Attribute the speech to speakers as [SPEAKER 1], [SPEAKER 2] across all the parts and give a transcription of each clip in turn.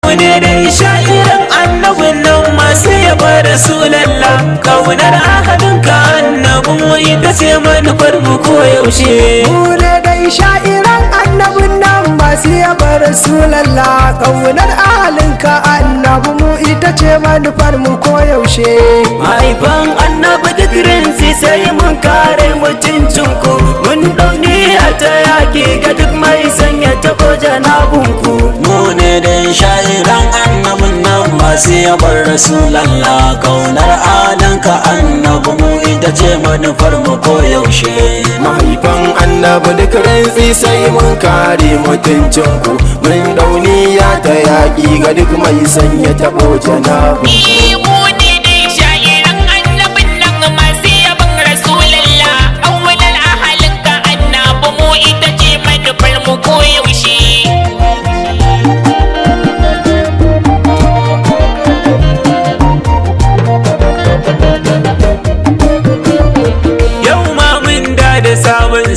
[SPEAKER 1] Wani dai sha'irin annabin nan masu yaba Rasulallah, kaunar ahalinka annabin mu ita ce manufar mu koyaushe.
[SPEAKER 2] Wani dai sha'irin annabin nan masu yaba Rasulallah, kaunar ahalinka annabin mu ita ce manufar mu koyaushe.
[SPEAKER 1] Mahaifan annabi duk rinsi sai mun kare mutuncinku, mun ɗauni a ta yaƙi ga duk mai sanya taɓo janabunku. Mu ne dai sha'iran annabin nan masu yabar Rasulallah, kaunar ahalinka annabi mu ita ce manufar mu koyaushe.
[SPEAKER 2] Mahaifan annabi duk rinsi sai mun kare mutuncinku, mun dauniya ta yaƙi ga duk mai sanya taɓo janabu.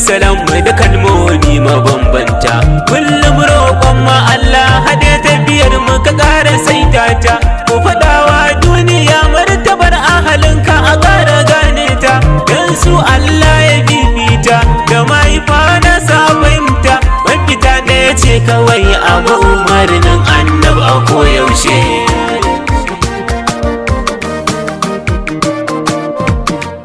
[SPEAKER 1] Salam da kalmomi mabambanta, kullum roƙon ma Allah hade tafiyar mu ka ƙara saita ta, ku faɗawa duniya martabar ahalinka a ƙara gane ta, dan su Allah ya bibita da mahaifa na sa fahimta, mafita ɗaya ce kawai a umarnin annab a koyaushe.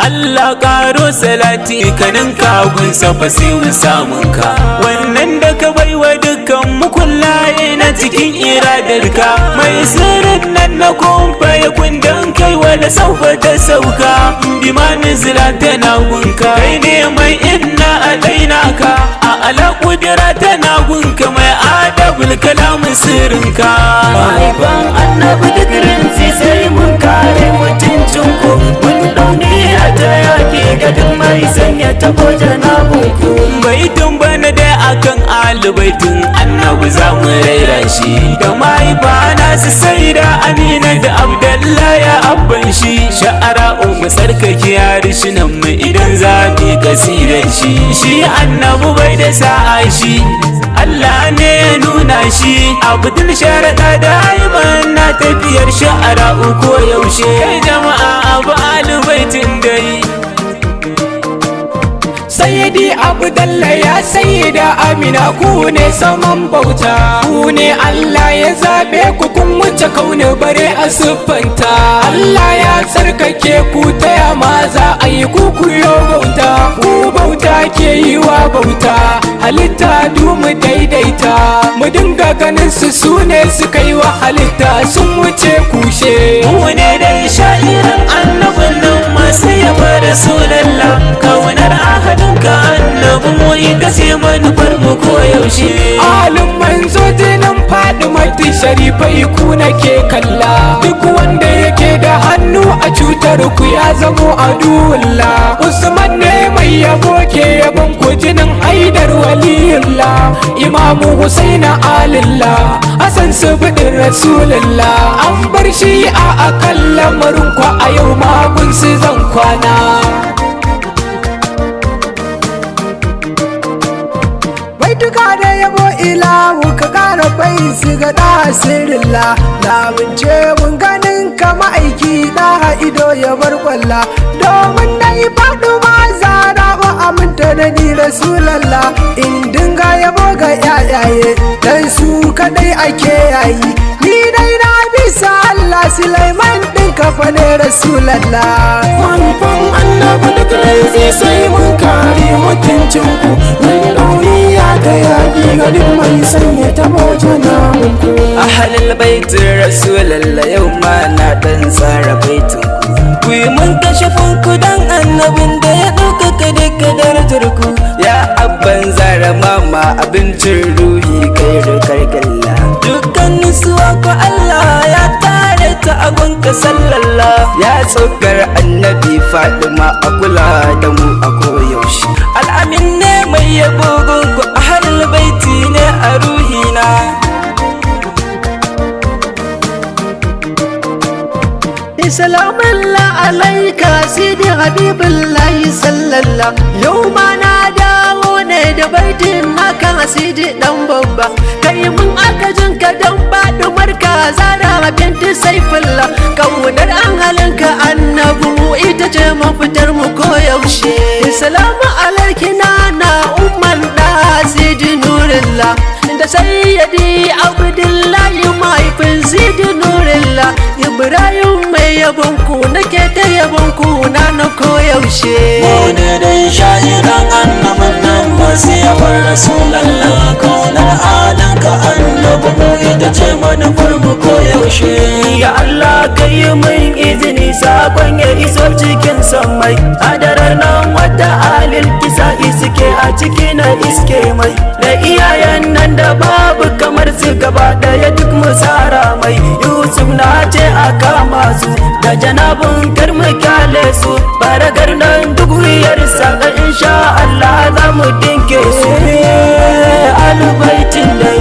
[SPEAKER 1] Allah ƙaro salati kanin kagun safa sai mu samun ka, wannan da ka baiwa dukkan mukullaye na cikin iradarka, mai sirrin nan na kumfa ya kundan kai wala saufa ta sauka, bimanin zira tana gunka, kai ne mai inna a daina ka, a ala kudura tana gunka, mai adabul kalamin sirrinka. Mahaifan annabi duk rinsi sai mun kare mutuncinku, mun dauni a ta yaƙi ga duk mai sanya taɓo janabunku. Baitin bana dai akan alibaitin annabi za mu raira shi, da mahaifa nasu sai da Amina da Abdallah ya abban shi, sha'ara umu tsarkake harshenan mu idan za mu kasirar shi, shi annabi bai da sa'a shi, Allah ne ya nuna shi, abdul sharaɗa da haiban na tafiyar sha'ara uku yaushe. Kai jama'a abu alibaitin dai
[SPEAKER 2] Sayyidi Abdallah ya sayyida Amina, ku ne saman bauta, ku ne Allah ya zabe ku, kun wuce kauni bare a siffanta. Allah ya tsarkake ku, ta yama za a yi ku yo bauta, ku bauta ke yi wa bauta, halitta du mu daidaita, mu dinga ganin su ne suka yi wa halitta sun wuce kushe.
[SPEAKER 1] Mu ne dai sha'iran annabin nan masu yaba Rasulallah, kaunar ahalinka annabi mu ita ce manufar mu koyaushe.
[SPEAKER 2] Alin manzo jinin Fadimatu Sharifai ku nake kalla, duk wanda yake da hannu a cutar ku ya zamo aduwullah. Usman ne mai yabo ke yabon ku, jinin Haidar waliyullah, Imamu Husaina alillah, Hassan subudin Rasulullah. An bar shi a kan lamarin ku, a yau magun su zan kwana. Baituka da yabo ilahu ka ƙara bai su ga ɗa sirrillah, na bince mun ganin ka ma'aiki ɗa ido ya bar kwalla, domin na yi faɗo ma zara ba aminta da ni Rasulallah, in dinga yabo ga yayaye dan su kaɗai ake yayi, ni dai na bisa Allah Sulaiman ɗin kafa ne Rasulallah.
[SPEAKER 1] Mahaifan annabi duk rinsi sai mun kare mutuncinku, mun dauniya ta yaƙi ga duk mai sanya taɓo janabunku. Ahalul baitin Rasulallah, yau ma na ɗan tsara baitinku, ku yi mun kashifinku dan annabin da ya ɗaukaka duka darajarku, ya abban zara mama abincin ruhi kai rukar galla, dukkan nisuwa ko Allah ya tare ta agunka sallallah, ya tsokar annabi Fatima a kula da mu a koyaushe. Al'amin ne mai yabo gunku, ahalul baiti ne a ruhina.
[SPEAKER 2] Salamun alaika Sidi Habibullahi sallallah, yau ma na dawo ne da baitin naka asidi dan babba kai mun akajin ka dan badumar ka zara binti saifullah kaunar an halinka annabu ita ce mafitar mu koyaushe salamu alaiki na umman da asidi nurillah da sayyidi abdullahi mahaifin sidi nurillah ibrahim mai yabonku nake ta yabonku na koyaushe
[SPEAKER 1] Mune dai shahidan annabin nan masu yabar rasulallah kaunar adanka annabi mu ita ce manufar mu koyaushe ya Allah kai min izini sakon ya iso cikin sammai adarar nan wadda alil kisa'i suke a ciki na iske mai da iyayen nan da babu kamar su gaba daya duk musara mai Yusuf na ce a kama su da janabin karmu kyale su baragar nan duk wuyarsa ga insha Allah za mu dinke su alubaitin dai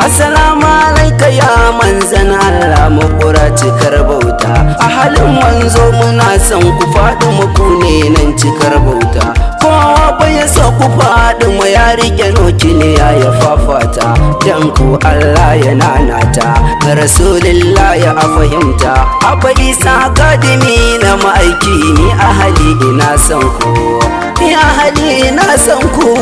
[SPEAKER 1] Assalamu alaika ya manzan Allah makura cikar bauta a halin manzo muna son ku faɗi muku ne nan cikar bauta kowa bai so ku faɗi mu ya rike nokiliya ya fafata dan ku Allah ya nanata rasulullah ya fahimta abba isa kadimi na ma'aiki ni ahali ina son ku ya ahali ina son ku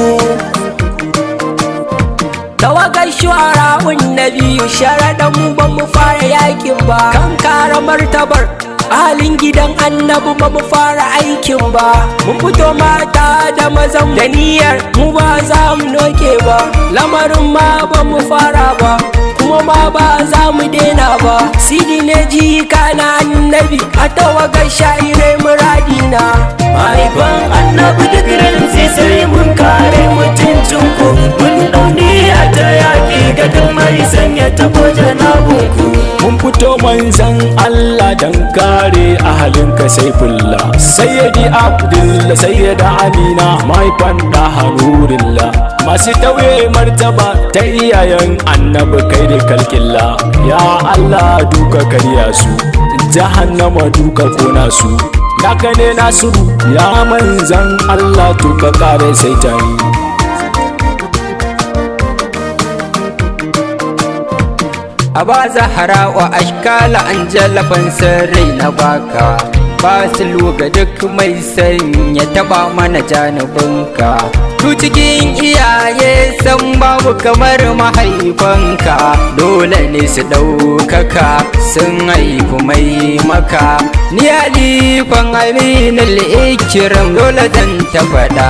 [SPEAKER 1] tawagar shu'ara'un na biyu sharaɗan ba mu fara yakin ba kan kara martabar halin gidan annabi ba mu fara aikin ba mun fito mata da mazan da niyyar mu ba za mu noke ba lamarin ma ba mu fara ba kuma ma ba za mu daina ba sidi ne jika na annabi a tawagar sha'irai muradina mahaifan annabi duk rinsi sai mun kare mutuncin ku mun dauni a ta yaƙi ga duk mai sanya tabo janabunku mun fito manzan Allah dan kare ahalinka saifullah sayyidi abdullah sayyida amina mahaifan da hanurilla masu tauye martaba ta iyayen annabi kai da kalkilla ya Allah duka karya su jahannama duka kona su naka ne nasiru ya manzan Allah tuka kare saitani a ba zahara wa ashkala an jalafan sirri na baka ba su luga duk mai san ya taba mana janubinka tu cikin iyaye san babu kamar mahaifanka dole ne su ɗaukaka sun haifu mai maka ni alifan aminul ikiram dole zan ta faɗa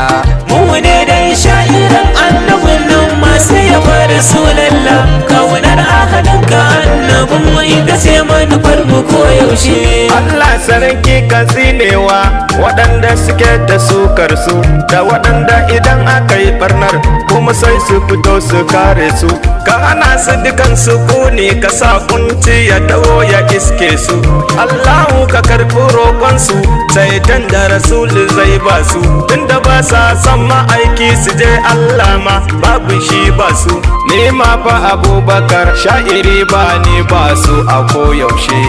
[SPEAKER 1] mu ne dai sha'iran annabin nan masu yaba rasulallah kaunar ahalinka annabin mu ita ce manufar mu koyaushe
[SPEAKER 3] Allah sarki ka tsinewa waɗanda suke da sukar su da waɗanda idan aka yi barnar kuma sai su fito su kare su ka hana su dukan su kuni ka sa kunci ya dawo ya iske su Allahu ka karɓi roƙon su sai dan da rasul zai ba su tunda ba sa son ma'aiki su je Allah ma babu shi ba su ni ma fa Abubakar sha'iri ba ni ba su a koyaushe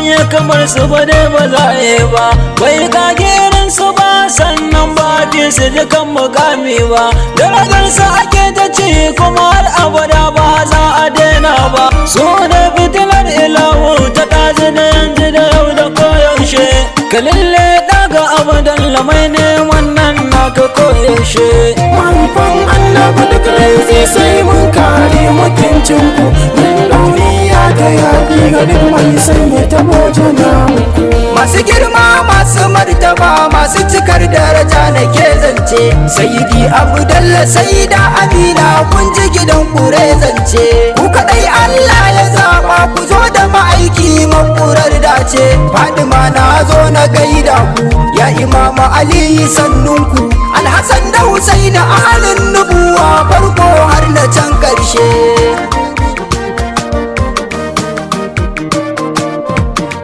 [SPEAKER 1] ya kamar su ba dai ba za a yi ba bai kagerin su ba sannan ba su dukan mukami ba darajar su ake ta ci kuma har abada ba za a daina ba su da fitilar ilahu ta tazi da yanzu da yau da koyaushe kalille daga abadan lamai ne wannan naka koyaushe
[SPEAKER 2] manufan annabi duk rai sai mun kare mutuncinku mun dauniya ta yaƙi ga duk mai sanya tabo janabunku masu girma masu martaba masu cikar daraja na ke zance sayyidi abdullah sayyida amina kun ji gidan kure zance ku kadai Allah ya zaba ku zo da ma'aiki makurar dace Fadima na zo na gaida ku ya imama Ali sannunku Alhassan da Husaini ahalin nubuwa farko har na can karshe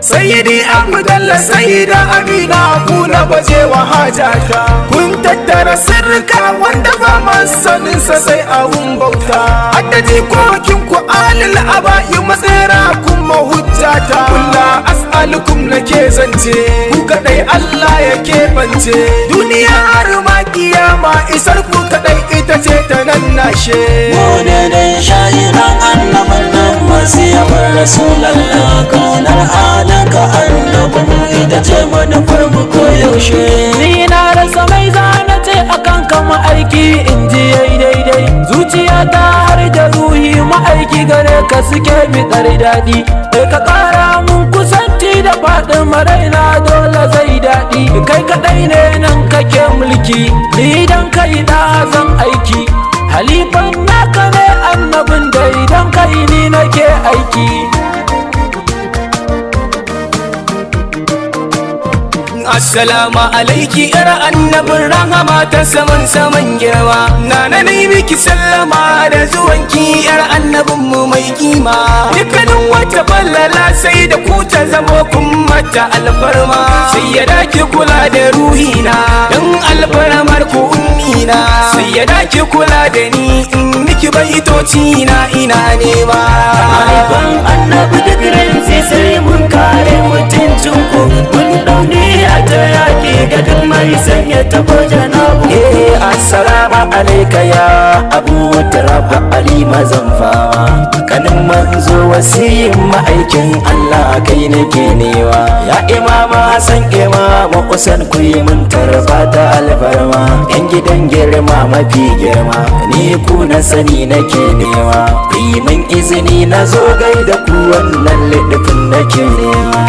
[SPEAKER 3] Sayyidi
[SPEAKER 2] Abdalla sai da Amina ku na baje wa hajata. Kun tattara sirrika wanda ba ma sanin sa sai abun bauta. Hadda jikokin ku alil aba'i matsera kun mahujjata. Kulla as'alukum nake zance ku kadai Allah ya keɓance. Duniya har ma kiyama isar ku kadai ita ce ta nan nashe.
[SPEAKER 1] Mune dai shahidan annabin nan masu yawan Rasulallah. Kaunar halinka annabin ita ce manufar mu koyaushe. Ni na rasa mai zana ce akan kama aiki in ji daidai. Zuciyata har da ruhi ma'aiki gare ka suke biɗar daɗi. Ka ƙara mun kusanci da faɗin maraina dole zai daɗi. Kai kaɗai ne nan kake mulki, ni dan kai da zan aiki. Halifan naka ne annabin da idan kai ni nake aiki.
[SPEAKER 2] Assalamu alaiki yar annabin rahama ta saman girma. Nana ne miki sallama da zuwanki yar annabin mu mai kima. Dukkanin wata ballala sai da ku ta zamo kun mata alfarma. Sai ya dake kula da ruhina dan alfarmar ku ummina. Sai ya dake kula da ni in miki baitoci na ina nema.
[SPEAKER 1] Halifan annabi da giransi sai mun kare mutuncin ku. Mun daune ta yaƙi ga duk mai sanya tabo janabu. Assalamu alaika ya Abu Turab Ali Mazamfawa. Kanin manzo wasiyin ma'aikin Allah kai nake newa. Ya imama Hassan imama Usan ku yi mun tarba ta alfarma. Yan gidan girma mafi girma ni ku na sani nake newa. Ku yi min izini na zo gaida ku wannan lidifin nake newa.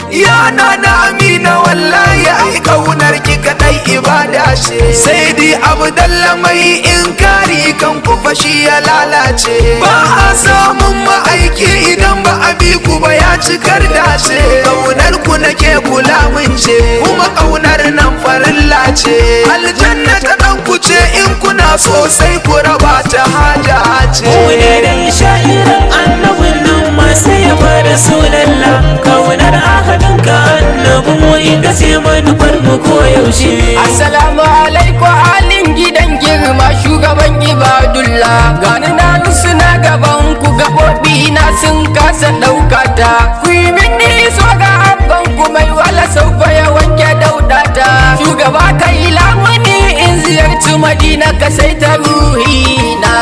[SPEAKER 2] Yana na Amina wallahi ai kaunar ki kadai ibada ce. Sai dai Abdalla mai inkari kan ku fashi ya lalace. Ba a samun ma'aiki idan ba a bi ku ba ya cikar dace. Kaunar ku nake kula mun ce kuma kaunar nan farilla ce. Aljanna ta dan ku ce in kuna so sai ku raba ta haja ce.
[SPEAKER 1] Mune dai sha'iran annabin nan masu yaba Rasulallah. Kaunar ahadinka annabin mu ita ce manufar mu koyaushe.
[SPEAKER 4] Assalamu alaikum halin gidan girma shugaban ibadullah. Gani na suna gaban ku gaɓoɓi na sun kasa ɗaukata. Ku yi mini so ga abban ku mai wala saufa ya wanke daudata. Shugaba ka yi lamuni in ziyarci Madina ka sai ta ruhina.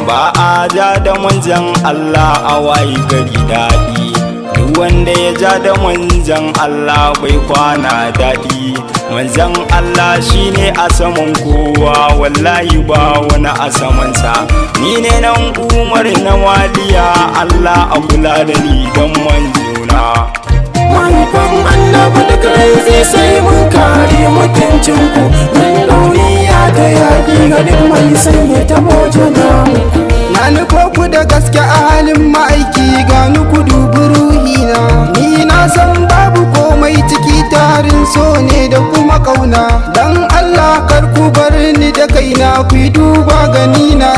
[SPEAKER 3] Ba a ja da manzan Allah a wayi gari daɗi. Duk wanda ya ja da manzan Allah bai kwana daɗi. Manzan Allah shine a saman kowa wallahi ba wani a samansa. Ni ne nan Umar na waliya Allah a kula da ni don manzona.
[SPEAKER 1] Manufan annabi da giransi sai mun kare mutuncin ku. Mun dauniya ta yaƙi ga duk mai sanya tabo janabu.
[SPEAKER 2] Na nufo ku da gaske a halin ma'aiki gani ku dubi ruhina. Ni na san babu komai ciki tarin so ne da kuma kauna. Dan Allah kar ku bar ni da kaina ku yi duba gani na.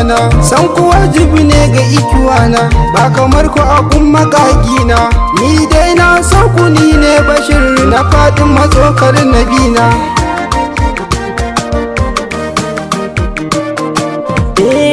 [SPEAKER 2] San ku wajibi ne ga ikiwana ba kamar ku a kun magagina. Ni dai na so ku ni ne Bashir na fadin matsokar nabina.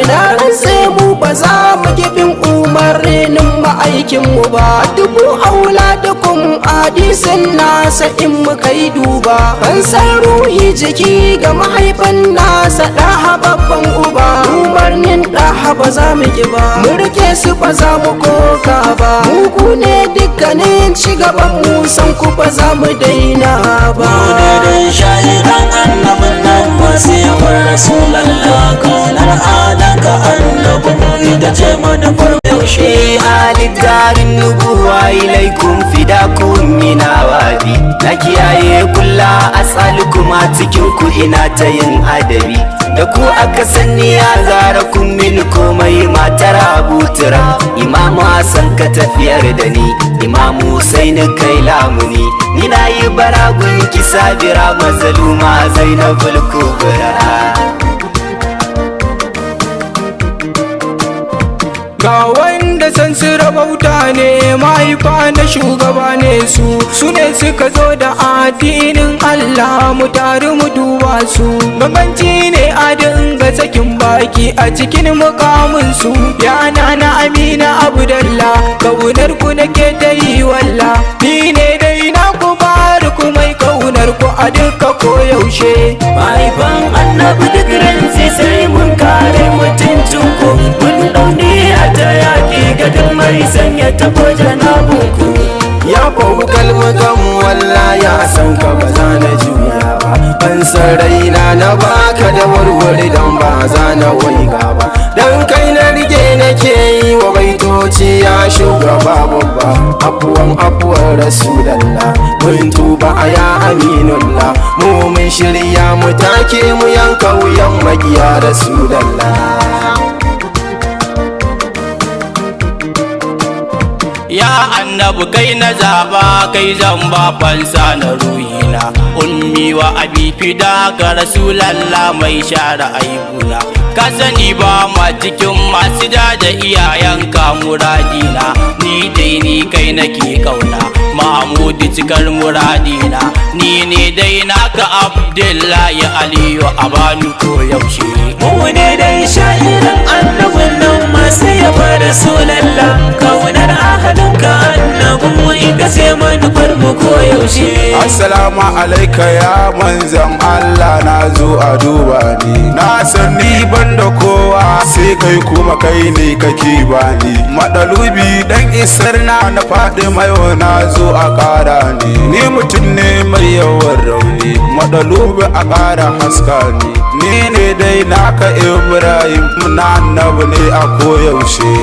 [SPEAKER 4] Na rantse mu ba za mu gibin umarnin ma'aikinmu ba. Dubu aula da kun hadisin nasa in muka yi duba. Ban san ruhi jiki ga mahaifan nasa ɗaha babban uba. Umarnin ɗaha ba za mu ki ba, mu rike su ba za mu koka ba. Mugu ne dukkanin cigaban mu san ku ba za mu daina ba.
[SPEAKER 1] Mune dai shahidan annabin nan masu yawan Rasulallah. Kaunar halinka annabin mu ita ce manufar yaushe.
[SPEAKER 4] Halittarin nubuwa ilaikum fidakun mina wabi. Na kiyaye kulla as'alukum a cikin ku ina ta yin adabi. Da ku aka sani ya zara kun min komai matar Abu Turab. Imamu Hassan ka tafiyar da ni, Imamu Husaini kai lamuni. Ni na yi baragun kisa bira mazaluma Zainabul Kubra. ga wanda san su rabauta ne mahaifa na shugaba ne su ne suka zo da addinin Allah mu tare mu duba su bambanci ne a dinga sakin baki a cikin mukamin su yana na Amina Abdullah kaunar ku nake ta yi walla ni ne dai na ku barku mai kaunar ku a duka koyaushe
[SPEAKER 1] mahaifan annabi duk ranzi sai mun kare mutuncin ku mun dauni a ta yaƙi ga duk mai sanya tabo janabunku
[SPEAKER 3] ya fahu kalmukan walla ya san ka ba za na juya ba ban san raina na baka da warware don ba za na waiga ba dan kai na rige nake yi wa baitoci ya shugaba babba afuwan rasulallah mun tuba a ya aminullah mu mun shirya mu take mu yanka wuyan magiya rasulallah
[SPEAKER 1] ya annabi kai na zaba kai zan ba fansa na ruhina ummi wa abi fida ga rasulallah mai share aibuna ka sani ba ma cikin masu da iyayenka muradina ni dai ni kai nake kauna mahmudu cikar muradina ni ne dai naka abdullahi aliyu abanu ko yaushe mu ne dai sha'irin annabin nan masu yaba rasulallah kaunar ahalinka annabin ita ce manufar mu ko yaushe
[SPEAKER 5] assalamu alaika ya manzan Allah na zo a duba ni na san ni banda kowa sai kai kuma kai ne kake bani madalubi dan isar na faɗi mayo na zo a ƙara ni mutum ne mai yawan rauni madalubi a ƙara haska ni ne dai naka Ibrahim na annabi ne a koyaushe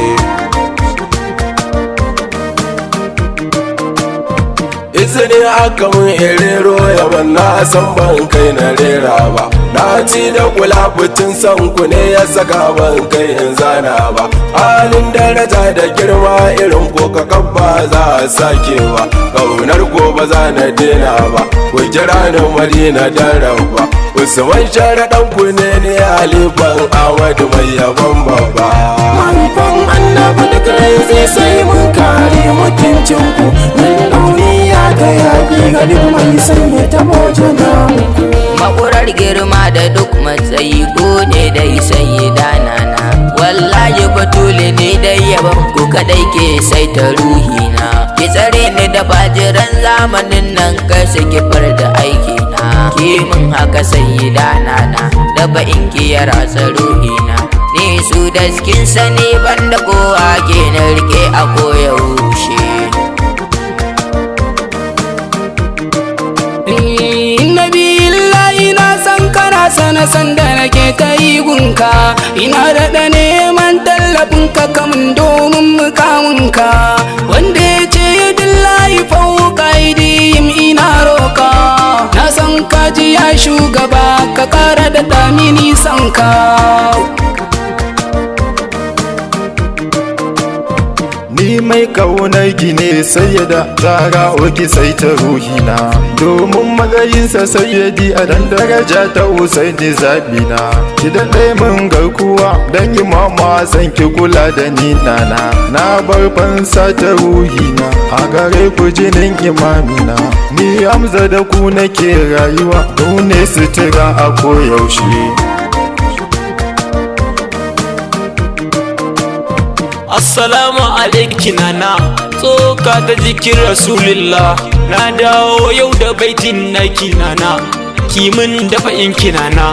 [SPEAKER 3] izini aka mun irero yawan na san ban kai na rera ba na ci da kula fitin san ku ne ya saka ban kai in zana ba halin daraja da girma irin ko ka kabba za a sake ba kaunar ko ba za na dena ba ku jira ni madina dan rabba usman sharaɗan ku ne halifan Ahmadu mai yaban babba mahaifan annabi duk rai sai mun kare mutuncin ku mun dauniya ga yaƙi ga duk mai sanya ta mojina
[SPEAKER 6] makurar girma da duk matsayi gode dai sai danana wallahi batule ne dai yaban ku kadai ke sai ta ruhina ki tsare ni da bajiran zamanin nan kai saki far da aiki na ki mun haka sai danana da ba in ki ya rasa ruhina ni su da skin sani banda kowa ke na rike a koyaushe
[SPEAKER 4] sana sanda nake ta yi gunka ina daɗa neman tallafin ka kamun domin mukaminka wanda ya ce ya dillahi fauka idiyim ina roka na san kaji ya shugaba ka ƙara da damini sanka
[SPEAKER 7] ni mai kaunar ki ne sayyada zara oki sai ta ruhina domin matsayinsa sayyadi a dan daraja ta usaini zabina ki daɗe min garkuwa dan yi mama san ki kula da ni nana na bar fansa ta ruhina a gare ku jinin imamina ni hamza da ku nake rayuwa ku ne sutura a koyaushe
[SPEAKER 1] assalamu alaiki nana tsoka ta jikin rasulullah na dawo yau da baitin naki nana kimin dafa in kinana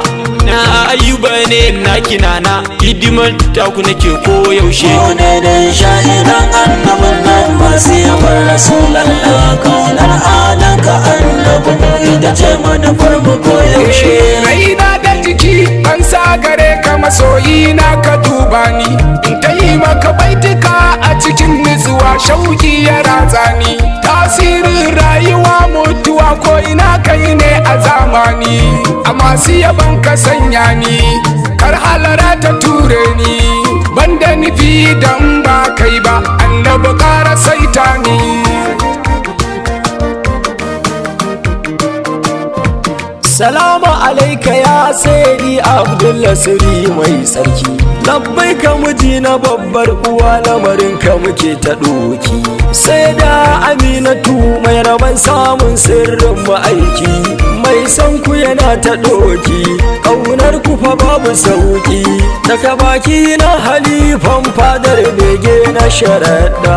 [SPEAKER 1] na ayuba ne na kinana hidiman taku nake ko yaushe
[SPEAKER 8] mu ne dai shahidan annabin nan masu yabar rasulallah kaunar alanka annabin ita ce manufar mu ko yaushe
[SPEAKER 2] raina da jiki an sa gare ka masoyi na ka duba ni in ta yi maka baitika a cikin nutsuwa shauki ya ratsa ni tasirin rayuwa mutuwa ko ina kai ne a zamani a masu yaban ka sanya ni kar halara ta ture ni banda nufi dan ba kai ba annabi kara saita ni
[SPEAKER 3] salamu alaika ya sayyidi abdullah siri mai tsarki
[SPEAKER 4] labbai ka miji na babbar uwa lamarin ka muke ta ɗoki sai da aminatu mai rabon samun sirrin ma'aiki mai san ku yana ta ɗoki ƙaunar ku fa babu sauki daga baki na halifan fadar bege na sharaɗa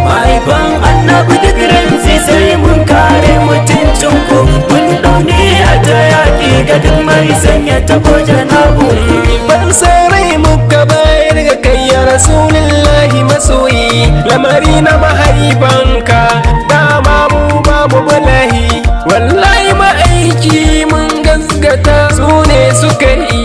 [SPEAKER 8] mahaifan annabi duk rantsi sai mun kare mutuncin ku mun daune a ta yaƙi ga duk mai sanya ta goje na
[SPEAKER 4] ban sarai muka bayar ga kai ya rasulillahi masoyi lamari na mahaifanka dama mu babu bulahi wallahi ma'aiki mun gaskata su ne suka yi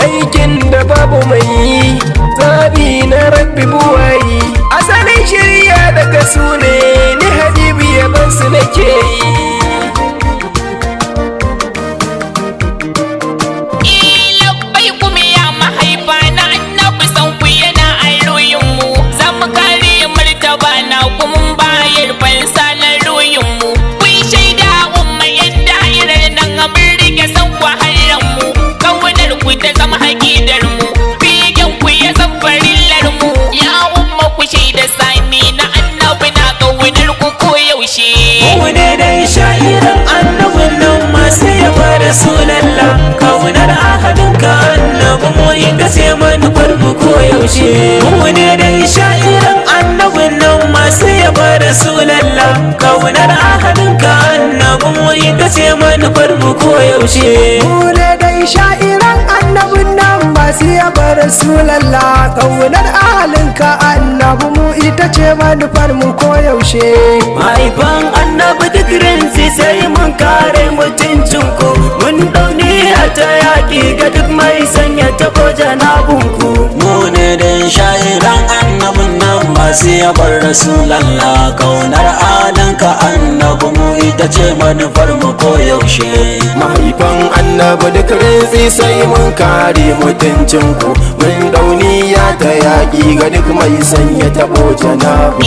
[SPEAKER 4] aikin da babu mai yi zabi na rabbi buwayi asalin shirya daga su ne ni habibu yaban su nake yi
[SPEAKER 9] labbai kuma ya mahaifa na annabi san ku yana ayoyinmu za mu kare martaba na kuma bayar fansa na ruhinmu kun shaida umma yadda irin nan abin rike san ku harranmu kaunar ku ta zama hakidarmu begen ku ya zama farillarmu ya umma ku shaida sani na annabi na kaunar ku koyaushe
[SPEAKER 1] mu ne dai sha'iran annabin nan masu yaba da sunalla kaunar ahadin ka annabi mu ita ce manufar mu koyaushe mu ne dai sha'iran annabin nan masu yaba da sunalla kaunar ahadin ka annabi mu ita ce manufar mu koyaushe
[SPEAKER 2] mu ne dai sha'iran annabin nan masu yaba rasulallah kaunar ahalinka annabi mu ita ce manufar mu koyaushe
[SPEAKER 8] mahaifan annabi duk rantsi sai mun kare mutuncin ku mun daune a ta yaƙi ga duk mai sanya ta goje na bunku mu ne da sha'iran annabin nan masu yabar rasulallah kaunar alanka annabi mu ita ce manufar mu koyaushe
[SPEAKER 4] mahaifan annabi duk rantsi sai mun kare mutuncin ku mun dauniya ta yaƙi ga duk mai sanya tabo janabu